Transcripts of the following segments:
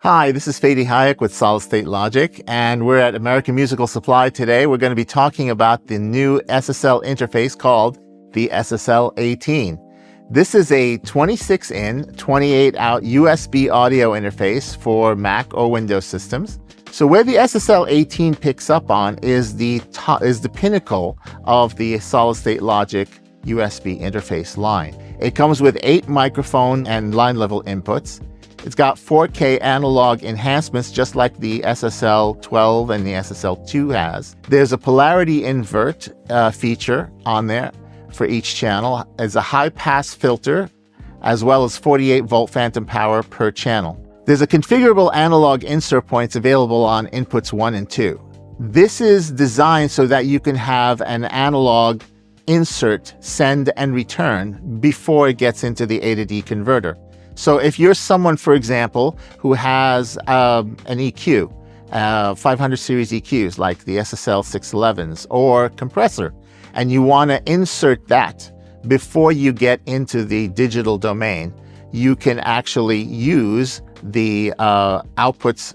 Hi, this is Fady Hayek with Solid State Logic, and we're at American Musical Supply today. We're going to be talking about the new SSL interface called the SSL 18. This is a 26-in, 28-out USB audio interface for Mac or Windows systems. So where the SSL 18 picks up on is the pinnacle of the Solid State Logic USB interface line. It comes with 8 microphone and line level inputs. It's got 4K analog enhancements just like the SSL 12 and the SSL 2 has. There's a polarity invert feature on there for each channel. There's a high pass filter as well as 48 volt phantom power per channel. There's a configurable analog insert points available on inputs 1 and 2. This is designed so that you can have an analog insert send and return before it gets into the A to D converter. So if you're someone, for example, who has an EQ, 500 series EQs like the SSL 611s or compressor, and you want to insert that before you get into the digital domain, you can actually use the outputs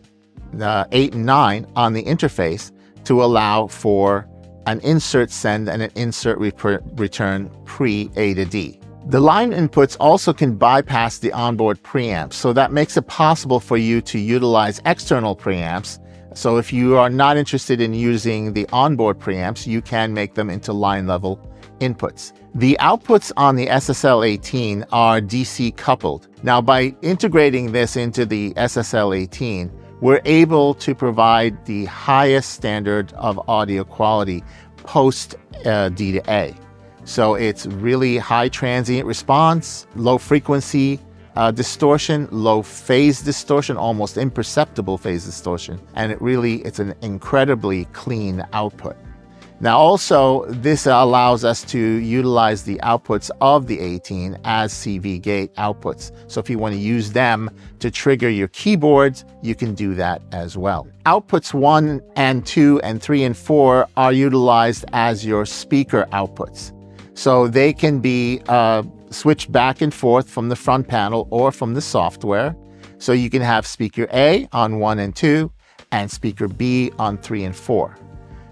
8 and 9 on the interface to allow for an insert send and an insert return pre-A to D. The line inputs also can bypass the onboard preamps, so that makes it possible for you to utilize external preamps. So if you are not interested in using the onboard preamps, you can make them into line level inputs. The outputs on the SSL 18 are DC coupled. Now, by integrating this into the SSL 18, we're able to provide the highest standard of audio quality post D to A. So it's really high transient response, low frequency distortion, low phase distortion, almost imperceptible phase distortion. And it's an incredibly clean output. Now also, this allows us to utilize the outputs of the 18 as CV gate outputs. So if you want to use them to trigger your keyboards, you can do that as well. Outputs 1 and 2 and 3 and 4 are utilized as your speaker outputs. So they can be switched back and forth from the front panel or from the software. So you can have speaker A on 1 and 2 and speaker B on 3 and 4.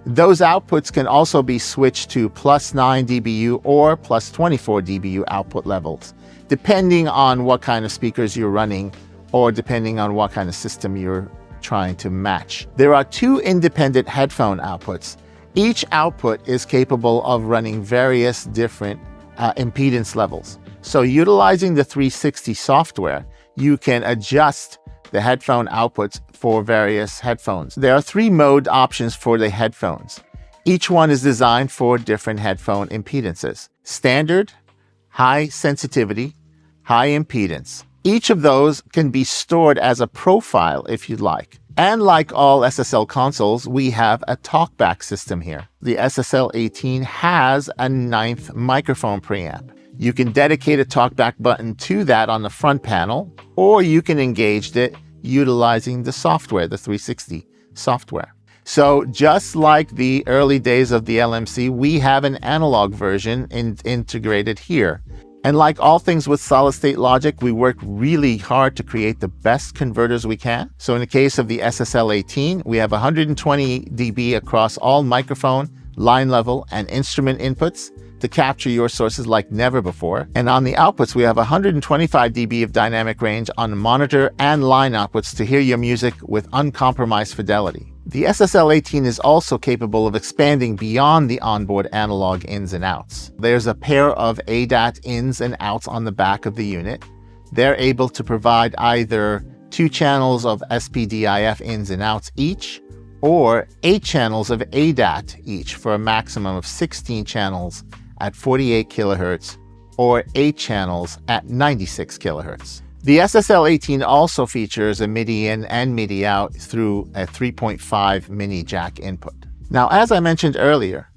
Those outputs can also be switched to +9 dBu or +24 dBu output levels, depending on what kind of speakers you're running or depending on what kind of system you're trying to match. There are 2 independent headphone outputs. Each output is capable of running various different impedance levels. So utilizing the 360 software, you can adjust the headphone outputs for various headphones. There are 3 mode options for the headphones. Each one is designed for different headphone impedances. Standard, high sensitivity, high impedance. Each of those can be stored as a profile if you'd like. And like all SSL consoles, we have a TalkBack system here. The SSL 18 has a 9th microphone preamp. You can dedicate a TalkBack button to that on the front panel, or you can engage it utilizing the software, the 360 software. So just like the early days of the LMC, we have an analog version integrated here. And like all things with solid state logic, we work really hard to create the best converters we can. So in the case of the SSL 18, we have 120 dB across all microphone, line level, and instrument inputs to capture your sources like never before. And on the outputs, we have 125 dB of dynamic range on the monitor and line outputs to hear your music with uncompromised fidelity. The SSL 18 is also capable of expanding beyond the onboard analog ins and outs. There's a pair of ADAT ins and outs on the back of the unit. They're able to provide either 2 channels of SPDIF ins and outs each, or 8 channels of ADAT each for a maximum of 16 channels at 48 kilohertz or 8 channels at 96 kilohertz. The SSL 18 also features a MIDI in and MIDI out through a 3.5 mini jack input. Now, as I mentioned earlier,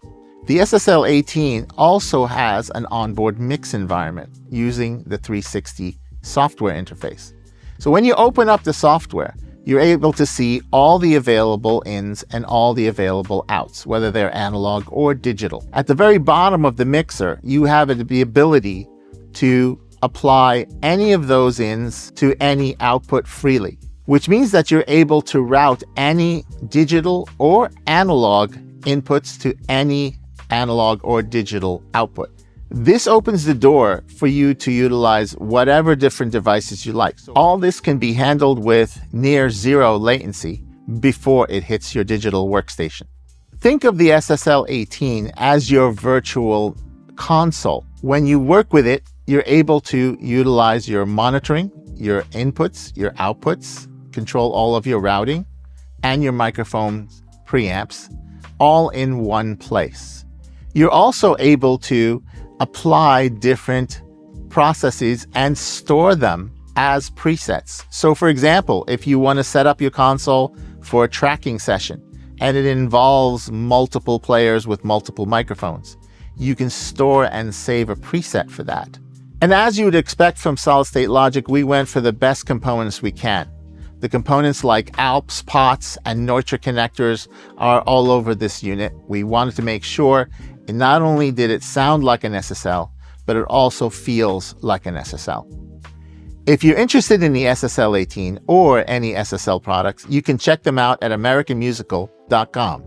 the SSL 18 also has an onboard mix environment using the 360 software interface. So when you open up the software, you're able to see all the available ins and all the available outs, whether they're analog or digital. At the very bottom of the mixer, you have the ability to apply any of those ins to any output freely. which means that you're able to route any digital or analog inputs to any analog or digital output. This opens the door for you to utilize whatever different devices you like. All this can be handled with near zero latency before it hits your digital workstation. Think of the SSL 18 as your virtual console. When you work with it, you're able to utilize your monitoring, your inputs, your outputs, control all of your routing, and your microphone preamps, all in one place. You're also able to apply different processes and store them as presets. So for example, if you want to set up your console for a tracking session and it involves multiple players with multiple microphones, you can store and save a preset for that. And as you would expect from solid state logic, we went for the best components we can. The components like ALPS, POTS, and Neutra connectors are all over this unit. We wanted to make sure it not only did it sound like an SSL, but it also feels like an SSL. If you're interested in the SSL 18 or any SSL products, you can check them out at americanmusical.com.